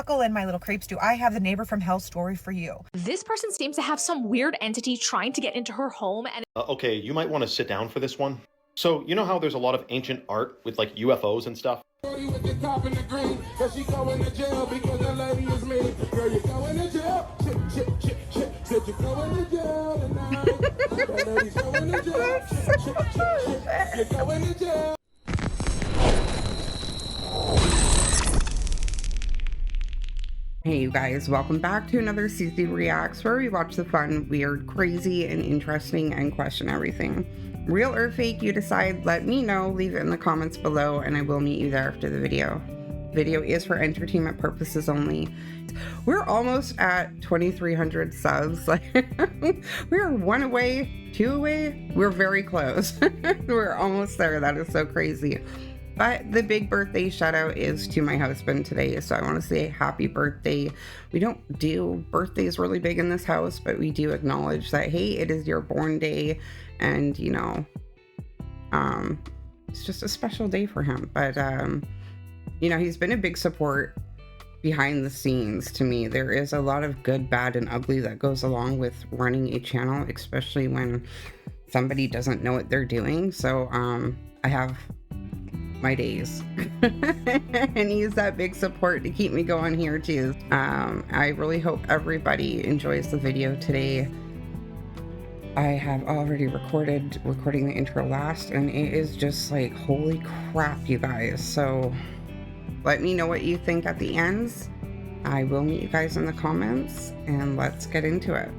Buckle in, my little creeps. Do I have the neighbor from hell story for you? This person seems to have some weird entity trying to get into her home and Okay, you might want to sit down for this one. So, you know how there's a lot of ancient art with like UFOs and stuff? Hey you guys, welcome back to another Cziereacts where we watch the fun, weird, crazy, and interesting and question everything. Real or fake, you decide, let me know, leave it in the comments below, and I will meet you there after the video. Video is for entertainment purposes only. We're almost at 2,300 subs. Like, we're 1 away, 2 away. We're very close. We're almost there. That is so crazy. But the big birthday shout out is to my husband today. So I want to say happy birthday. We don't do birthdays really big in this house, but we do acknowledge that, hey, it is your born day. And, you know, it's just a special day for him. But, you know, he's been a big support behind the scenes to me. There is a lot of good, bad, and ugly that goes along with running a channel, especially when somebody doesn't know what they're doing. So I have my days and he's that big support to keep me going here too. I really hope everybody enjoys the video today. I have already recording the intro last, and it is just like, holy crap, you guys. So let me know what you think at the ends. I will meet you guys in the comments, and let's get into it.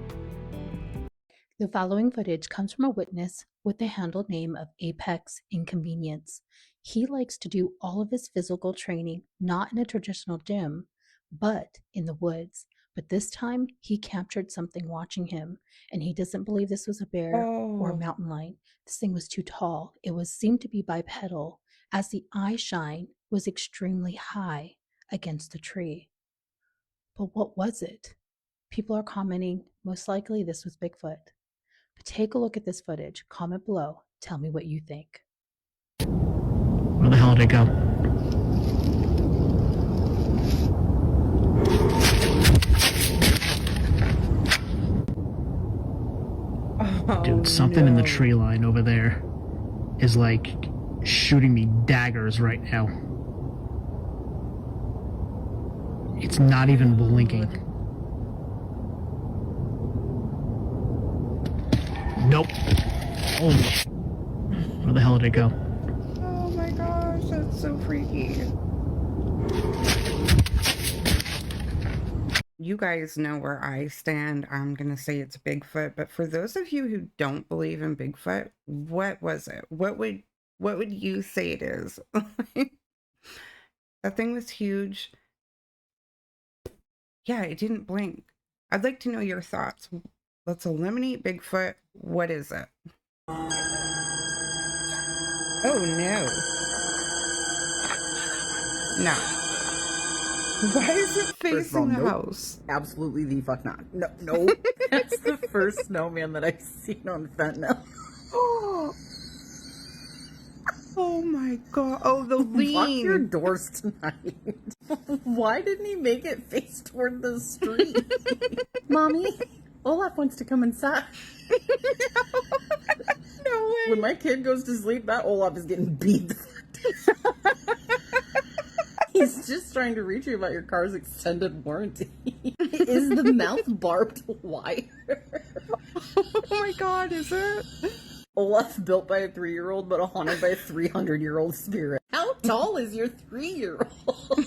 The following footage comes from a witness with the handle name of Apex Inconvenience. He likes to do all of his physical training not in a traditional gym, but in the woods. But this time he captured something watching him, and he doesn't believe this was a bear or a mountain lion. This thing was too tall. It seemed to be bipedal, as the eye shine was extremely high against the tree. But what was it? People are commenting, most likely this was Bigfoot. But take a look at this footage. Comment below. Tell me what you think. Where the hell did it go? Oh, dude, something in the tree line over there is like shooting me daggers right now. It's not even blinking. Nope. Oh, where the hell did it go? Oh my gosh, that's so freaky. You guys know where I stand. I'm gonna say it's Bigfoot, but for those of you who don't believe in Bigfoot, what was it? What would you say it is? That thing was huge. Yeah, it didn't blink. I'd like to know your thoughts. Let's eliminate Bigfoot. What is it? Oh no. No. Why is it facing the house? Absolutely the fuck not. No, no. That's the first snowman that I've seen on fentanyl. Oh my god. Oh, the lean. Lock your doors tonight. Why didn't he make it face toward the street? Mommy, Olaf wants to come inside. No way. When my kid goes to sleep, that Olaf is getting beat the fuck down. He's just trying to reach you about your car's extended warranty. Is the mouth barbed wire? Oh my god, is it? Olaf built by a 3-year-old, but haunted by a 300-year-old spirit. How tall is your 3-year-old?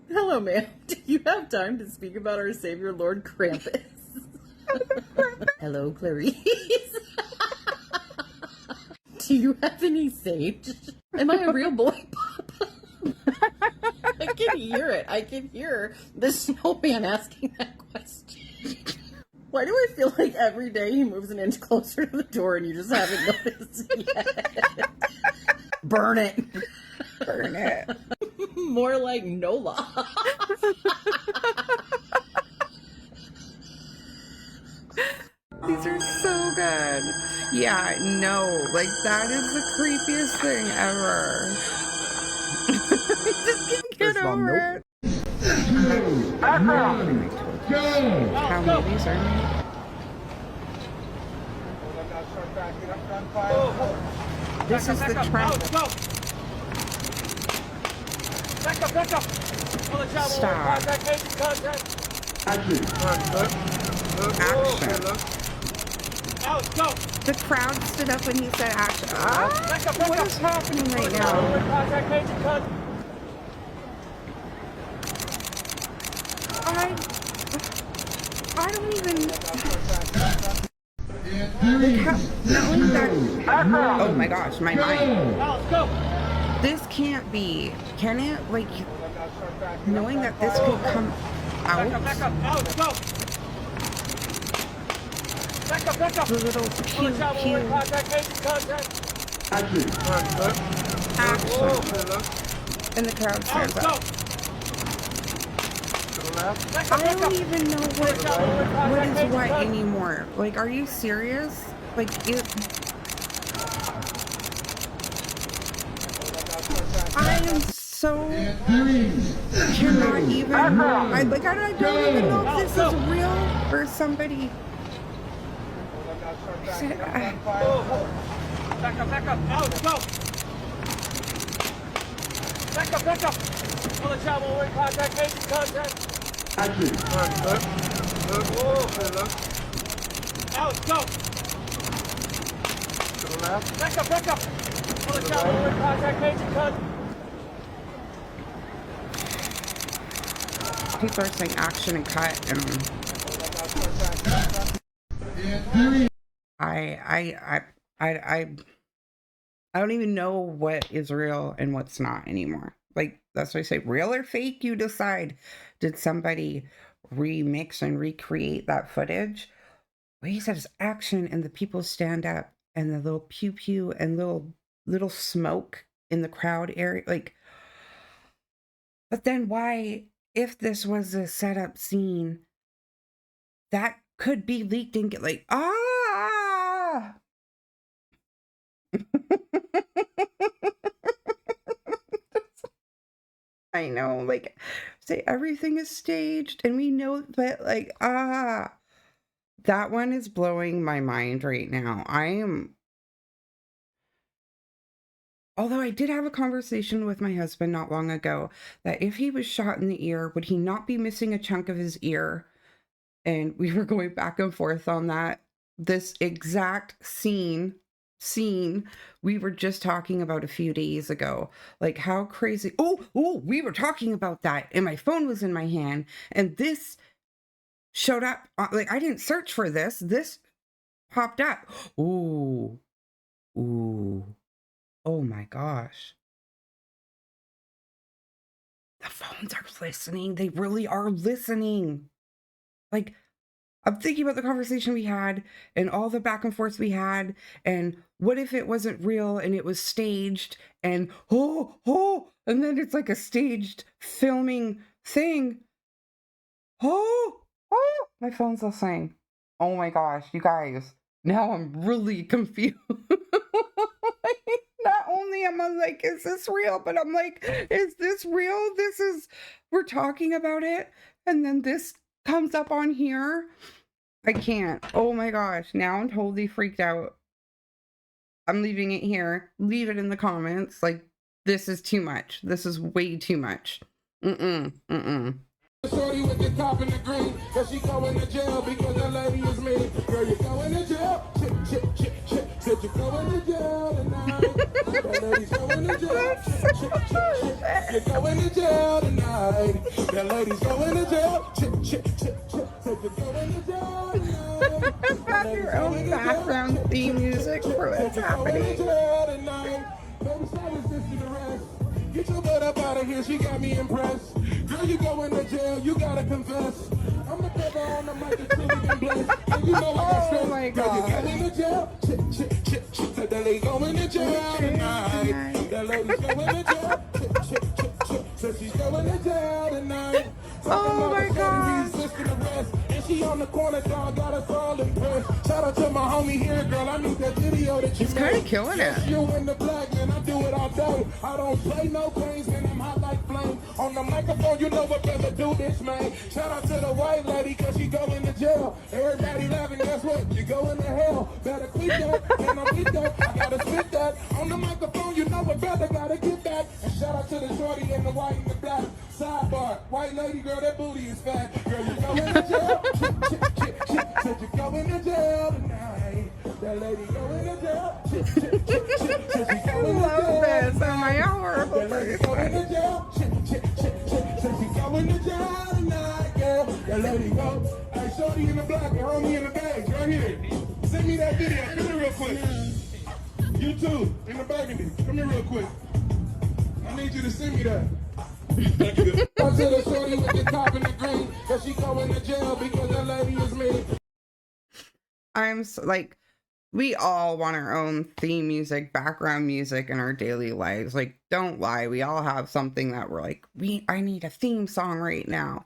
Hello, ma'am. Do you have time to speak about our Savior, Lord Krampus? Hello, Clarice. Do you have any sage? Am I a real boy, Papa? I can hear it. I can hear the snowman asking that question. Why do I feel like every day he moves an inch closer to the door and you just haven't noticed yet? Burn it. Burn it. More like Nola. These are so good. Yeah, no, like that is the creepiest thing ever. I just can't get over it. How movies are made. This is the trend. Stop. Action. The crowd stood up when he said action. What is happening right now? I don't even. Knowing that. Oh my gosh, my mind. This can't be. Can it? Like, knowing that this could come out. The little pew pew. Action. And the crowd stands up. I don't even know what is what anymore. Like, are you serious? Like, I am so cannot even. I don't even know if this is real or somebody. Back up. Out, go. Back up. Pull the job over contact. Action. Out, go. To the left. Back up. Pull the job over contact. People are saying action and cut, and I don't even know what is real and what's not anymore. Like, that's why I say real or fake, you decide. Did somebody remix and recreate that footage? What he says action and the people stand up and the little pew pew and little smoke in the crowd area. Like, but then why, if this was a setup scene, that could be leaked and get like, I know, like, say everything is staged and we know that, like, that one is blowing my mind right now. Although I did have a conversation with my husband not long ago that if he was shot in the ear, would he not be missing a chunk of his ear? And we were going back and forth on that. This exact scene we were just talking about a few days ago. Like, how crazy. We were talking about that and my phone was in my hand and this showed up. Like, I didn't search for this popped up. Oh my gosh, the phones are listening. They really are listening. Like, I'm thinking about the conversation we had and all the back and forth we had, and what if it wasn't real and it was staged, and and then it's like a staged filming thing. My phone's listening. Oh my gosh, you guys, now I'm really confused. Not only am I like, is this real? But I'm like, is this real? We're talking about it, and then this comes up on here. I can't. Oh my gosh, now I'm totally freaked out. I'm leaving it here. Leave it in the comments. Like, this is too much. This is way too much. Shorty with the top and the green, cause she going to jail because the lady is me. Girl, you going to jail. Chip. Said you going to jail tonight. That lady's going to jail. Chip. You're going to jail tonight. That lady's going to jail. Chip. Said you're going to jail tonight. Have your own background theme music for what's happening. Baby, silence this to the rest. Get your butt up out of here, she got me impressed. Girl, you going to jail, you gotta confess. I'm the cover on the mic until we can bless. And you know I got stress. Oh my God. Girl, you going to jail. Chip. Said that lady going to jail tonight. That lady's going to jail. Chip. Said she's going to jail tonight. Oh my God. And she on the corner, dog, got us all impressed. Shout out to my homie here, girl. I need that video that you. He's kind of killing it. You in the black, man. do it all day. I don't play no games, man, I'm hot like flame. On the microphone, you know what better do this, man. Shout out to the white lady, cause she go into jail. Everybody laughing, guess what? You go into hell. Better quit that, can I get that? I gotta spit that. On the microphone, you know what better, gotta get that. And shout out to the shorty and the white and the black. Sidebar, white lady, girl, that booty is fat. Girl, you go into jail. Said you go into jail tonight. That lady go into jail. Said she go into jail. This. Oh my God. That lady go into jail. Said she go into jail tonight, girl. That lady go. Hey, shorty in the black and homie in the bags, right here. Send me that video. Come here real quick. You too, in the burgundy. Come here real quick. I need you to send me that. Thank you. To the shorty with the top and the green, cause she going to jail because that lady is me. I'm so, like, we all want our own theme music, background music in our daily lives. Like, don't lie. We all have something that we're like, I need a theme song right now.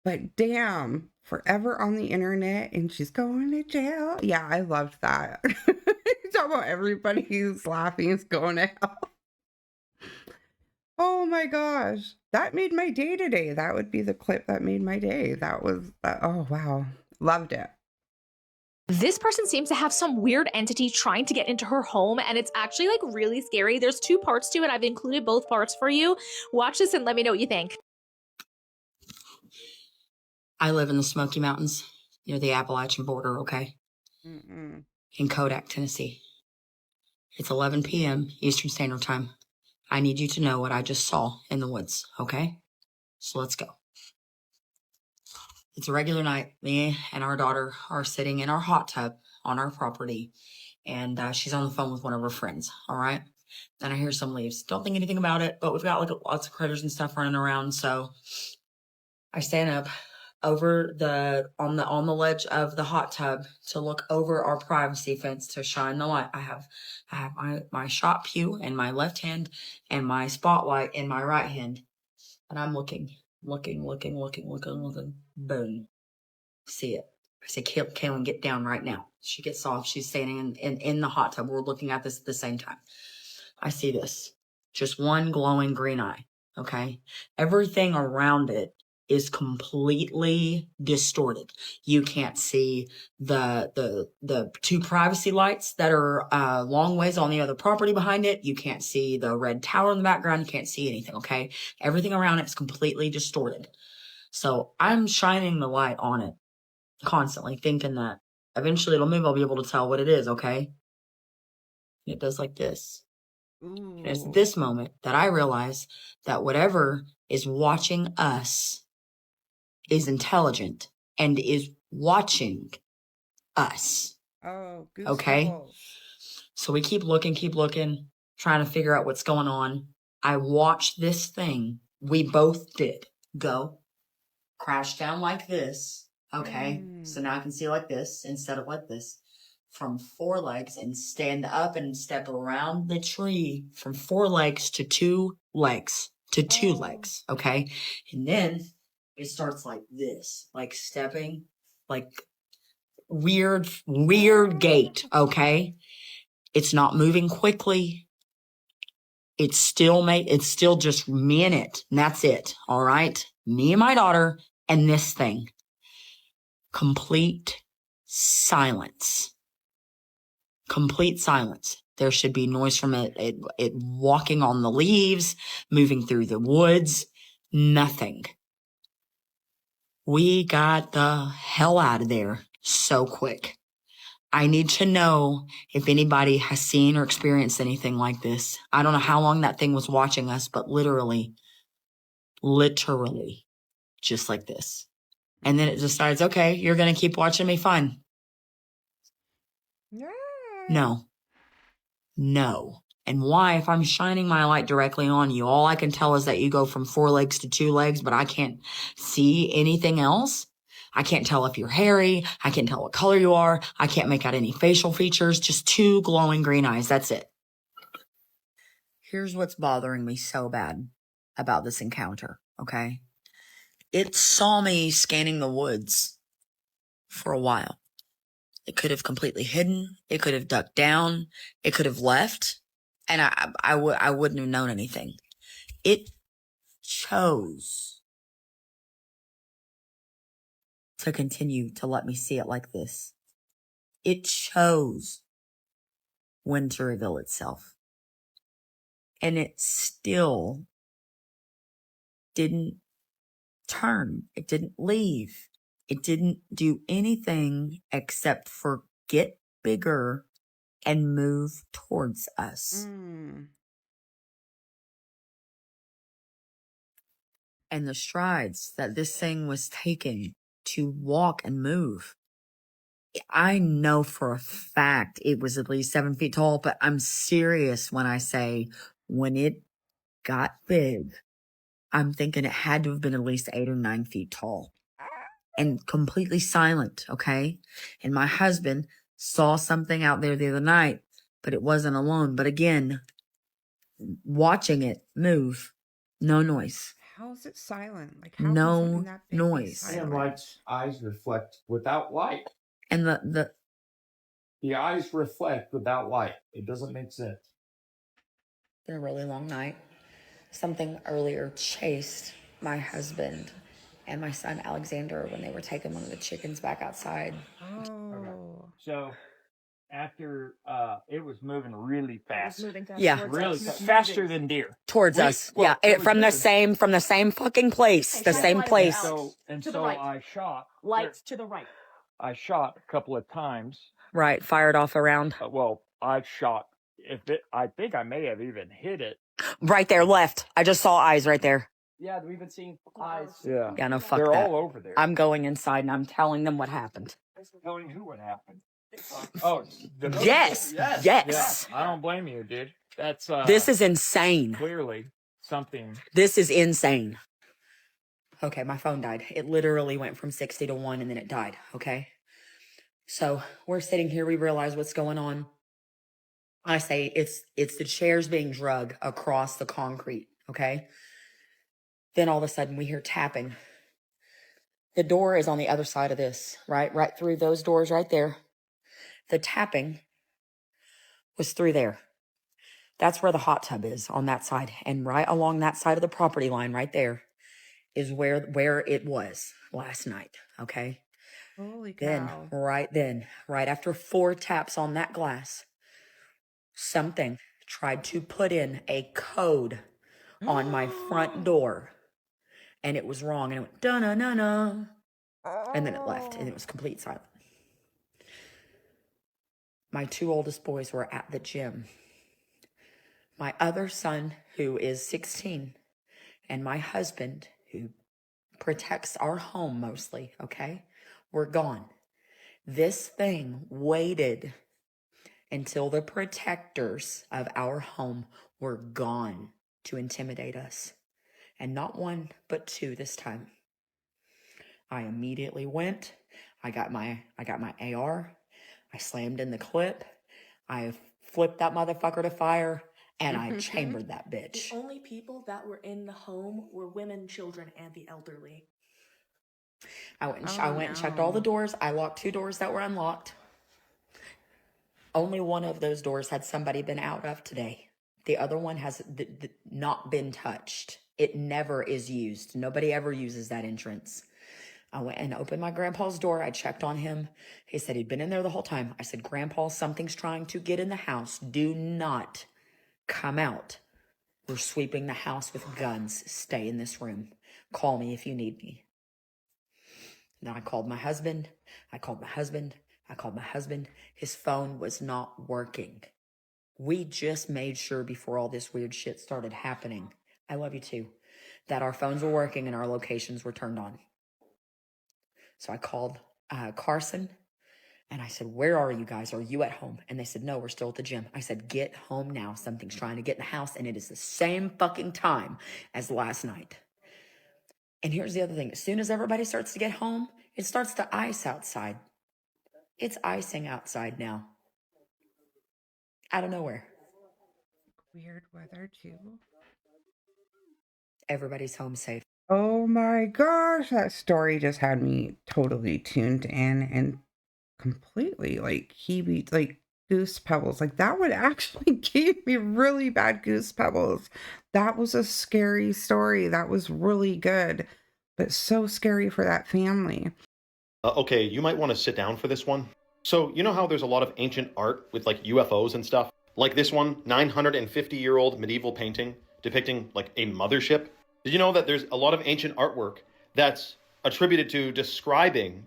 But damn, forever on the internet and she's going to jail. Yeah, I loved that. You talk about everybody who's laughing is going to hell. Oh my gosh. That made my day today. That would be the clip that made my day. That was, oh wow. Loved it. This person seems to have some weird entity trying to get into her home, and it's actually like really scary. There's 2 parts to it. I've included both parts for you. Watch this and let me know what you think. I live in the Smoky Mountains near the Appalachian border, okay? In Kodak, Tennessee. It's 11 p.m. Eastern Standard Time. I need you to know what I just saw in the woods, okay? So let's go. It's a regular night. Me and our daughter are sitting in our hot tub on our property, and she's on the phone with one of her friends, all right? Then I hear some leaves. Don't think anything about it, but we've got like lots of critters and stuff running around, so I stand up over on the ledge of the hot tub to look over our privacy fence to shine the light. I have my shot pew in my left hand and my spotlight in my right hand, and I'm looking. Boom. See it. I say, Kaylin, get down right now. She gets off. She's standing in the hot tub. We're looking at this at the same time. I see this. Just one glowing green eye. Okay. Everything around it is completely distorted. You can't see the 2 privacy lights that are long ways on the other property behind it. You can't see the red tower in the background. You can't see anything, okay? Everything around it is completely distorted. So I'm shining the light on it constantly, thinking that eventually it'll move. I'll be able to tell what it is, okay? And it does like this. And it's at this moment that I realize that whatever is watching us is intelligent and is watching us. Oh, goose okay. Bubbles. So we keep looking, trying to figure out what's going on. I watched this thing. We both did go crash down like this. Okay. So now I can see like this instead of like this from 4 legs and stand up and step around the tree from 4 legs to 2 legs to 2 legs. Okay. And then it starts like this, like stepping, like weird gait. Okay. It's not moving quickly. It's still just me and it. And that's it. All right. Me and my daughter and this thing. Complete silence. Complete silence. There should be noise from it walking on the leaves, moving through the woods. Nothing. We got the hell out of there so quick. I need to know if anybody has seen or experienced anything like this. I don't know how long that thing was watching us, but literally, just like this. And then it decides, okay, you're going to keep watching me, fine. No. And why? If I'm shining my light directly on you, all I can tell is that you go from 4 legs to 2 legs, but I can't see anything else. I can't tell if you're hairy. I can't tell what color you are. I can't make out any facial features. Just 2 glowing green eyes. That's it. Here's what's bothering me so bad about this encounter, okay? It saw me scanning the woods for a while. It could have completely hidden. It could have ducked down. It could have left. And I wouldn't have known anything. It chose to continue to let me see it like this. It chose when to reveal itself. And it still didn't turn. It didn't leave. It didn't do anything except for get bigger and move towards us. And the strides that this thing was taking to walk and move, I know for a fact it was at least 7 feet tall, but I'm serious when I say when it got big, I'm thinking it had to have been at least 8 or 9 feet tall and completely silent. Okay. And my husband saw something out there the other night, but it wasn't alone. But again, watching it move, no noise. How is it silent? Like, how can No something that big be noise. silent? Light's eyes reflect without light. And the eyes reflect without light. It doesn't make sense. been a really long night. Something earlier chased my husband and my son Alexander when they were taking one of the chickens back outside. Oh. So after it was moving really fast. Yeah. Really faster than deer. Towards us. Yeah. From the same fucking place. The same place. So right. I shot. Lights to the right. I shot a couple of times. Right. Fired off around. I shot. I think I may have even hit it. Right there, left. I just saw eyes right there. Yeah, we've been seeing eyes. Yeah. Yeah, no, fuck They're that. all over there. I'm going inside and I'm telling them what happened. Telling who what happened. Oh, Yes. Yes. Yeah, I don't blame you, dude. That's This is insane. clearly something. This is insane. Okay, my phone died. It literally went from 60 to 1 and then it died. Okay. So we're sitting here. We realize what's going on. I say it's the chairs being drug across the concrete. Okay. Then all of a sudden we hear tapping. The door is on the other side of this, right? Right through those doors right there. The tapping was through there. That's where the hot tub is, on that side. And right along that side of the property line right there is where it was last night. Okay. Holy cow. Right after 4 taps on that glass, something tried to put in a code on my front door. And it was wrong. And it went, da-na-na-na. And then it left. And it was complete silence. My 2 oldest boys were at the gym. My other son, who is 16, and my husband, who protects our home mostly, okay, were gone. This thing waited until the protectors of our home were gone to intimidate us. And not 1, but 2 this time. I immediately went. I got my AR. I slammed in the clip. I flipped that motherfucker to fire, and I chambered that bitch. The only people that were in the home were women, children, and the elderly. I went and checked all the doors. I locked 2 doors that were unlocked. Only one of those doors had somebody been out of today. The other one has not been touched. It never is used. Nobody ever uses that entrance. I went and opened my grandpa's door. I checked on him. He said he'd been in there the whole time. I said, Grandpa, something's trying to get in the house. Do not come out. We're sweeping the house with guns. Stay in this room. Call me if you need me. Then I called my husband. His phone was not working. We just made sure before all this weird shit started happening, I love you too, that our phones were working and our locations were turned on. So I called Carson and I said, where are you guys? Are you at home? And they said, no, we're still at the gym. I said, get home now. Something's trying to get in the house and it is the same fucking time as last night. And here's the other thing. As soon as everybody starts to get home, it starts to ice outside. It's icing outside now. Out of nowhere. Weird weather too. Everybody's home safe. Oh my gosh, that story just had me totally tuned in and completely like goose pebbles. Like that would actually give me really bad goose pebbles. That was a scary story. That was really good, but so scary for that family. Okay, you might want to sit down for this one. So, you know how there's a lot of ancient art with like UFOs and stuff? Like this one, 950-year-old medieval painting depicting like a mothership? Did you know that there's a lot of ancient artwork that's attributed to describing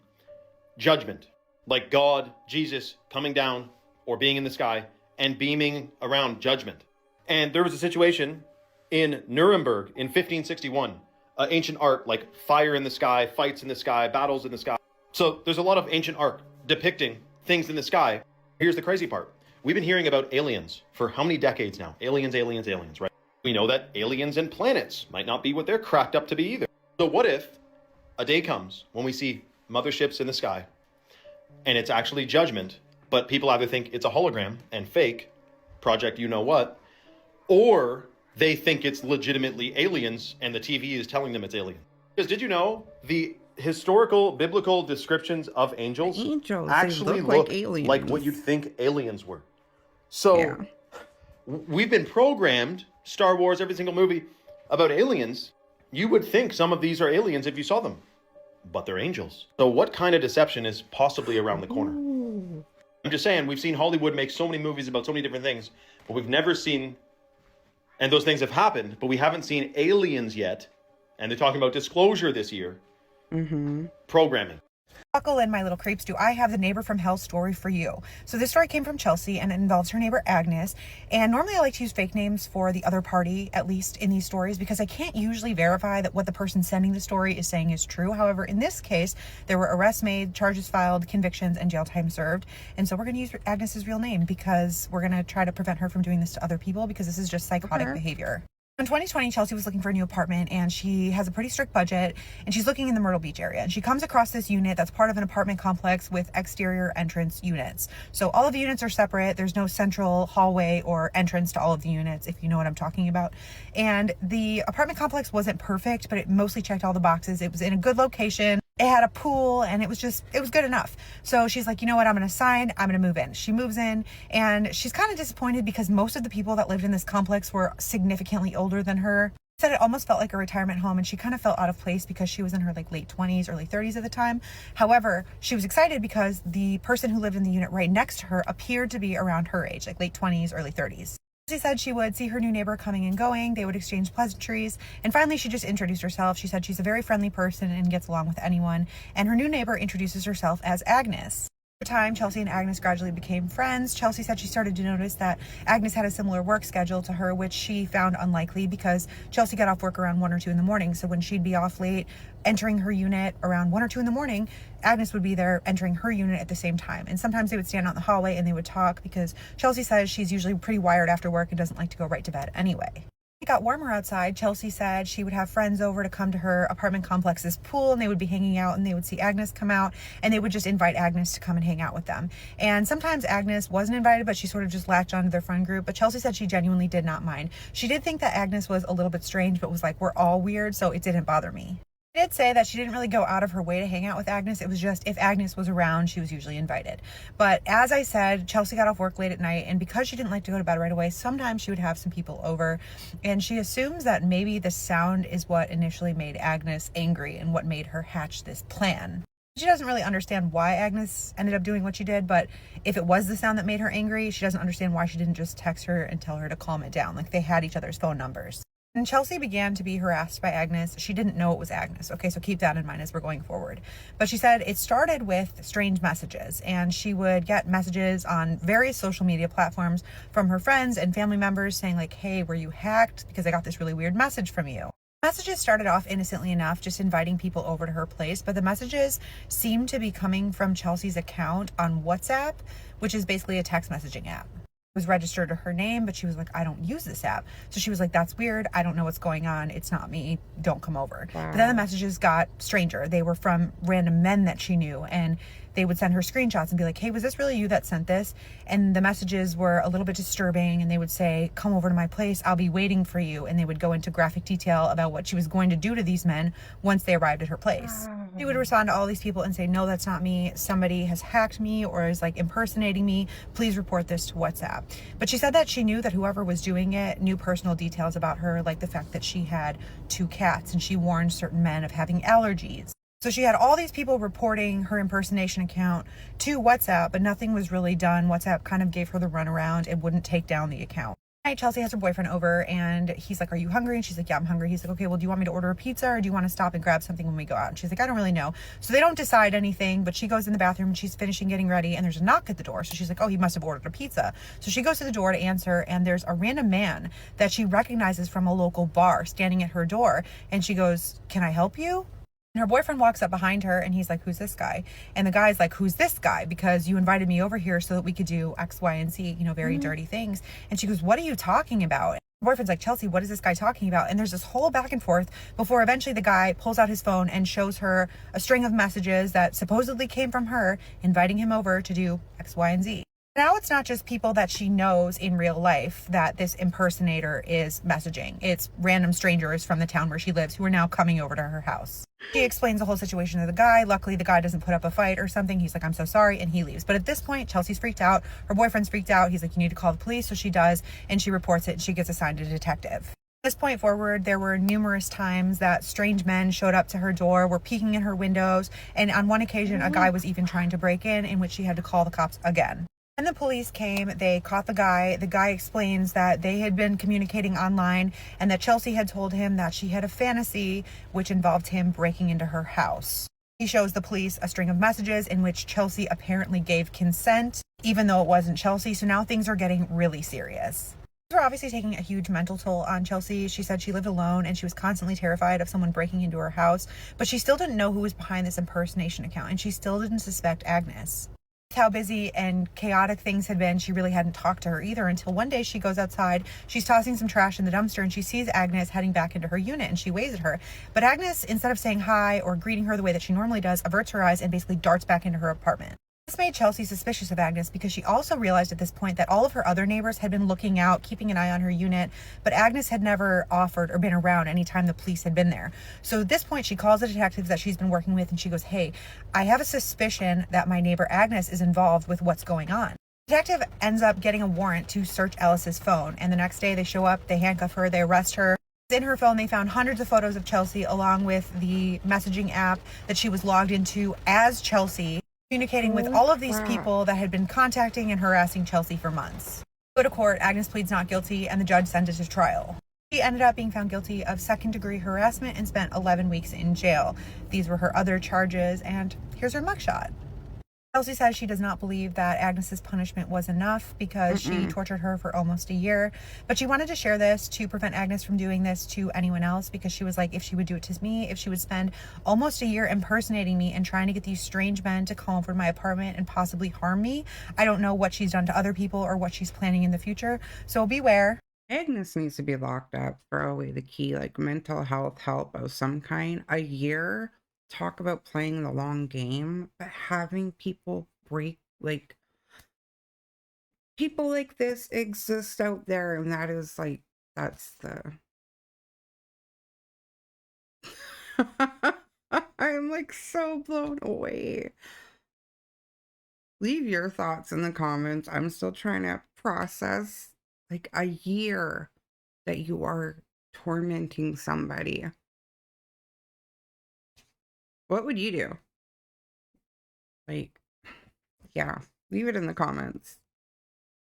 judgment? Like God, Jesus coming down or being in the sky and beaming around judgment. And there was a situation in Nuremberg in 1561, ancient art like fire in the sky, fights in the sky, battles in the sky. So there's a lot of ancient art depicting things in the sky. Here's the crazy part. We've been hearing about aliens for how many decades now? Aliens, right? We know that aliens and planets might not be what they're cracked up to be either. So what if a day comes when we see motherships in the sky and it's actually judgment, but people either think it's a hologram and fake, project you know what, or they think it's legitimately aliens and the TV is telling them it's alien. Because did you know the historical biblical descriptions of angels actually look like what you'd think aliens were? So we've been programmed, Star Wars, every single movie about aliens. You would think some of these are aliens if you saw them, but they're angels. So what kind of deception is possibly around the corner? I'm just saying, we've seen Hollywood make so many movies about so many different things, but we've never seen, and those things have happened, but we haven't seen aliens yet. And they're talking about disclosure this year. Programming. Buckle in, my little creeps. Do I have the neighbor from hell story for you? So this story came from Chelsea and it involves her neighbor Agnes. And normally I like to use fake names for the other party, at least in these stories, because I can't usually verify that what the person sending the story is saying is true. However, in this case, there were arrests made, charges filed, convictions, and jail time served. And so we're going to use Agnes's real name because we're going to try to prevent her from doing this to other people, because this is just psychotic behavior. In 2020, Chelsea was looking for a new apartment and she has a pretty strict budget and she's looking in the Myrtle Beach area, and she comes across this unit that's part of an apartment complex with exterior entrance units. So all of the units are separate. There's no central hallway or entrance to all of the units, if you know what I'm talking about. And the apartment complex wasn't perfect, but it mostly checked all the boxes. It was in a good location. It had a pool and it was good enough. So she's like, you know what, I'm going to sign, I'm going to move in. She moves in and she's kind of disappointed because most of the people that lived in this complex were significantly older than her. She said it almost felt like a retirement home and she kind of felt out of place because she was in her like late 20s, early 30s at the time. However, she was excited because the person who lived in the unit right next to her appeared to be around her age, like late 20s, early 30s. She said she would see her new neighbor coming and going. They would exchange pleasantries. And finally, she just introduced herself. She said she's a very friendly person and gets along with anyone. And her new neighbor introduces herself as Agnes. Over time, Chelsea and Agnes gradually became friends. Chelsea said she started to notice that Agnes had a similar work schedule to her, which she found unlikely because Chelsea got off work around 1 or 2 in the morning. So when she'd be off late, entering her unit around 1 or 2 in the morning, Agnes would be there entering her unit at the same time. And sometimes they would stand out in the hallway and they would talk because Chelsea says she's usually pretty wired after work and doesn't like to go right to bed anyway. It got warmer outside. Chelsea said she would have friends over to come to her apartment complex's pool and they would be hanging out and they would see Agnes come out and they would just invite Agnes to come and hang out with them. And sometimes Agnes wasn't invited, but she sort of just latched onto their friend group. But Chelsea said she genuinely did not mind. She did think that Agnes was a little bit strange, but was like, we're all weird, so it didn't bother me. She did say that she didn't really go out of her way to hang out with Agnes. It was just if Agnes was around, she was usually invited. But as I said, Chelsea got off work late at night, and because she didn't like to go to bed right away, sometimes she would have some people over. And she assumes that maybe the sound is what initially made Agnes angry and what made her hatch this plan. She doesn't really understand why Agnes ended up doing what she did, but if it was the sound that made her angry, she doesn't understand why she didn't just text her and tell her to calm it down. Like they had each other's phone numbers. And Chelsea began to be harassed by Agnes. She didn't know it was Agnes. Okay, so keep that in mind as we're going forward. But she said it started with strange messages, and she would get messages on various social media platforms from her friends and family members saying like, hey, were you hacked? Because I got this really weird message from you. Messages started off innocently enough, just inviting people over to her place, but the messages seemed to be coming from Chelsea's account on WhatsApp, which is basically a text messaging app. Was registered to her name, but she was like, I don't use this app. So she was like, that's weird. I don't know what's going on. It's not me. Don't come over. Wow. But then the messages got stranger. They were from random men that she knew, and they would send her screenshots and be like, hey, was this really you that sent this? And the messages were a little bit disturbing, and they would say, come over to my place. I'll be waiting for you. And they would go into graphic detail about what she was going to do to these men once they arrived at her place. Wow. She would respond to all these people and say, no, that's not me. Somebody has hacked me or is like impersonating me. Please report this to WhatsApp. But she said that she knew that whoever was doing it knew personal details about her, like the fact that she had 2 cats and she warned certain men of having allergies. So she had all these people reporting her impersonation account to WhatsApp, but nothing was really done. WhatsApp kind of gave her the runaround and wouldn't take down the account. Chelsea has her boyfriend over and he's like, are you hungry? And she's like, yeah, I'm hungry. He's like, okay, well, do you want me to order a pizza or do you want to stop and grab something when we go out? And she's like, I don't really know. So they don't decide anything, but she goes in the bathroom and she's finishing getting ready and there's a knock at the door. So she's like, oh, he must have ordered a pizza. So she goes to the door to answer and there's a random man that she recognizes from a local bar standing at her door. And she goes, can I help you? And her boyfriend walks up behind her and he's like, who's this guy? And the guy's like, who's this guy? Because you invited me over here so that we could do X, Y, and Z, very dirty things. And she goes, what are you talking about? And her boyfriend's like, Chelsea, what is this guy talking about? And there's this whole back and forth before eventually the guy pulls out his phone and shows her a string of messages that supposedly came from her, inviting him over to do X, Y, and Z. Now it's not just people that she knows in real life that this impersonator is messaging. It's random strangers from the town where she lives who are now coming over to her house. She explains the whole situation to the guy. Luckily, the guy doesn't put up a fight or something. He's like, I'm so sorry, and he leaves. But at this point, Chelsea's freaked out. Her boyfriend's freaked out. He's like, you need to call the police. So she does, and she reports it, and she gets assigned a detective. From this point forward, there were numerous times that strange men showed up to her door, were peeking in her windows, and on one occasion, a guy was even trying to break in which she had to call the cops again. When the police came, they caught the guy. The guy explains that they had been communicating online and that Chelsea had told him that she had a fantasy which involved him breaking into her house. He shows the police a string of messages in which Chelsea apparently gave consent, even though it wasn't Chelsea. So now things are getting really serious. These were obviously taking a huge mental toll on Chelsea. She said she lived alone and she was constantly terrified of someone breaking into her house, but she still didn't know who was behind this impersonation account and she still didn't suspect Agnes. How busy and chaotic things had been, she really hadn't talked to her either until one day she goes outside, she's tossing some trash in the dumpster and she sees Agnes heading back into her unit and she waves at her. But Agnes, instead of saying hi or greeting her the way that she normally does, averts her eyes and basically darts back into her apartment. This made Chelsea suspicious of Agnes because she also realized at this point that all of her other neighbors had been looking out, keeping an eye on her unit, but Agnes had never offered or been around any time the police had been there. So at this point, she calls the detectives that she's been working with and she goes, hey, I have a suspicion that my neighbor Agnes is involved with what's going on. The detective ends up getting a warrant to search Alice's phone, and the next day they show up, they handcuff her, they arrest her. In her phone, they found hundreds of photos of Chelsea along with the messaging app that she was logged into as Chelsea, communicating with all of these people that had been contacting and harassing Chelsea for months. Go to court, Agnes pleads not guilty, and the judge sent it to trial. She ended up being found guilty of second-degree harassment and spent 11 weeks in jail. These were her other charges, and here's her mugshot. Chelsea says she does not believe that Agnes's punishment was enough because she tortured her for almost a year, but she wanted to share this to prevent Agnes from doing this to anyone else because she was like, if she would do it to me, if she would spend almost a year impersonating me and trying to get these strange men to come over to my apartment and possibly harm me, I don't know what she's done to other people or what she's planning in the future, so beware. Agnes needs to be locked up, throw away the key, like mental health help of some kind. A year? Talk about playing the long game, but having people break, like, people like this exist out there, and that is like, that's the I'm like so blown away. Leave your thoughts in the comments. I'm still trying to process like a year that you are tormenting somebody. What would you do? Like, yeah, leave it in the comments.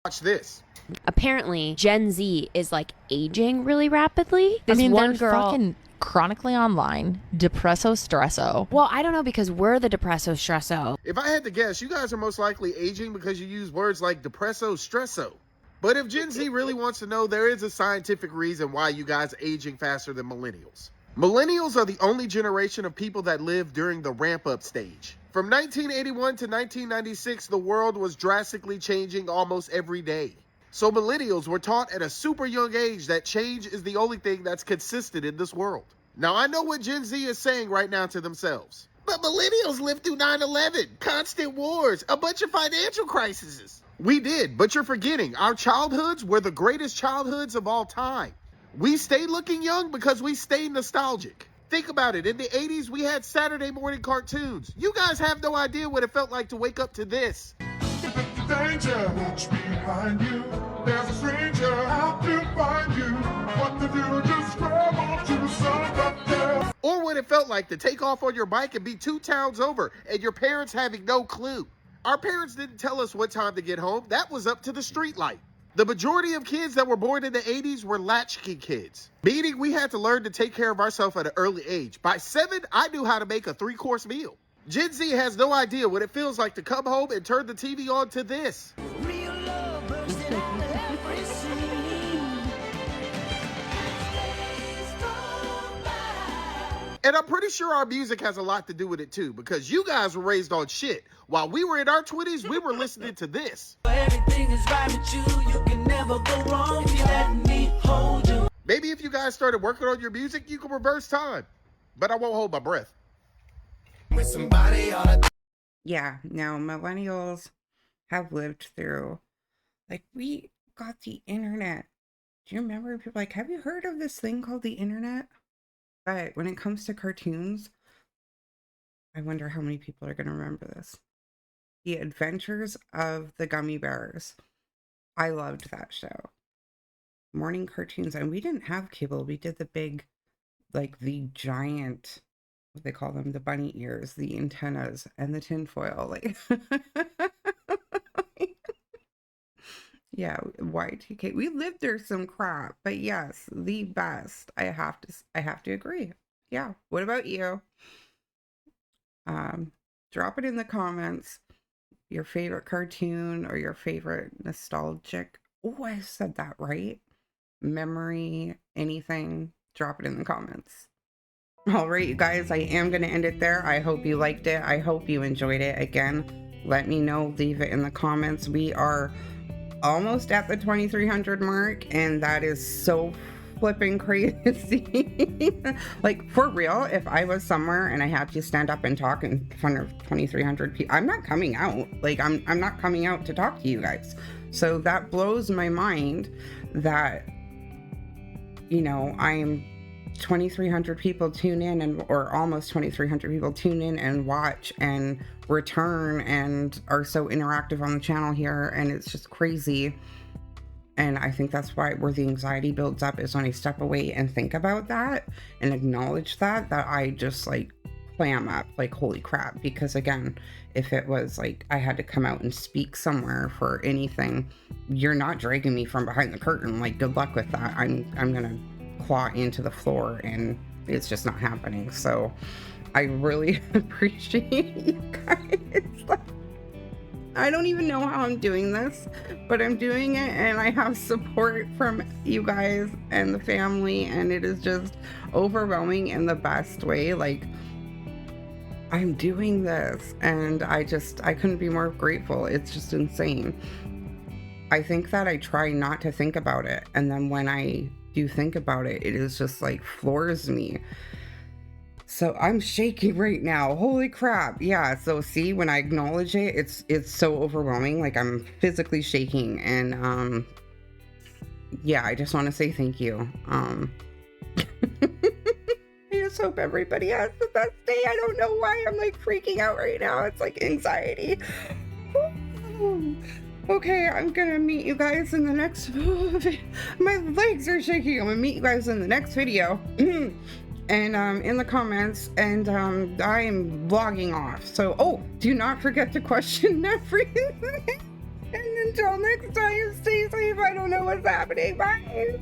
Watch this. Apparently, Gen Z is like aging really rapidly. I mean, one they're girl fucking chronically online. Depresso stresso. Well, I don't know because we're the depresso stresso. If I had to guess, you guys are most likely aging because you use words like depresso, stresso. But if Gen Z really wants to know, there is a scientific reason why you guys are aging faster than millennials. Millennials are the only generation of people that lived during the ramp-up stage. From 1981 to 1996, the world was drastically changing almost every day. So millennials were taught at a super young age that change is the only thing that's consistent in this world. Now, I know what Gen Z is saying right now to themselves. But millennials lived through 9/11, constant wars, a bunch of financial crises. We did, but you're forgetting, our childhoods were the greatest childhoods of all time. We stay looking young because we stay nostalgic. Think about it. In the 80s, we had Saturday morning cartoons. You guys have no idea what it felt like to wake up to this. Danger, watch behind you. There's a stranger out to find you. What to do, just grab onto the sun up there. Or what it felt like to take off on your bike and be 2 towns over and your parents having no clue. Our parents didn't tell us what time to get home. That was up to the street light. The majority of kids that were born in the 80s were latchkey kids, meaning we had to learn to take care of ourselves at an early age. By 7, I knew how to make a 3-course meal. Gen Z has no idea what it feels like to come home and turn the TV on to this. And I'm pretty sure our music has a lot to do with it too, because you guys were raised on shit. While we were in our 20s, we were listening to this. Everything is right with you. You can never go wrong if you let me hold you. Maybe if you guys started working on your music, you could reverse time. But I won't hold my breath. With somebody on a... Yeah, now millennials have lived through, like, we got the internet. Do you remember people like, have you heard of this thing called the internet? But when it comes to cartoons, I wonder how many people are going to remember this. The Adventures of the Gummy Bears. I loved that show. Morning cartoons. And we didn't have cable. We did the big, like the giant, what they call them, the bunny ears, the antennas, and the tinfoil. Like, yeah, Y2K. We lived through some crap, but yes, the best. I have to agree. Yeah. What about you? Drop it in the comments. Your favorite cartoon or your favorite nostalgic. Oh, I said that right. Memory, anything. Drop it in the comments. All right, you guys, I am going to end it there. I hope you liked it. I hope you enjoyed it. Again, let me know. Leave it in the comments. We are almost at the 2,300 mark, and that is so flipping crazy. Like, for real, if I was somewhere and I had to stand up and talk in front of 2,300 people, I'm not coming out. Like, I'm not coming out to talk to you guys. So that blows my mind that, you know, I'm 2,300 people tune in, and or almost 2,300 people tune in and watch and return and are so interactive on the channel here, and it's just crazy. And I think that's why where the anxiety builds up is when I step away and think about that and acknowledge that I just like clam up, like, holy crap. Because again, if it was like I had to come out and speak somewhere for anything, you're not dragging me from behind the curtain. Like, good luck with that. I'm gonna claw into the floor, and it's just not happening. So I really appreciate you guys. Like, I don't even know how I'm doing this, but I'm doing it, and I have support from you guys and the family, and it is just overwhelming in the best way. Like, I'm doing this, and I couldn't be more grateful. It's just insane. I think that I try not to think about it, and then when I do think about it, it is just like floors me. So I'm shaking right now. Holy crap. Yeah. So see, when I acknowledge it, it's so overwhelming. Like, I'm physically shaking. And yeah, I just want to say thank you. I just hope everybody has the best day. I don't know why I'm like freaking out right now. It's like anxiety. Okay, I'm gonna meet you guys in the next my legs are shaking. I'm gonna meet you guys in the next video. And in the comments, and I am logging off. So, do not forget to question everything. And until next time, stay safe. I don't know what's happening. Bye.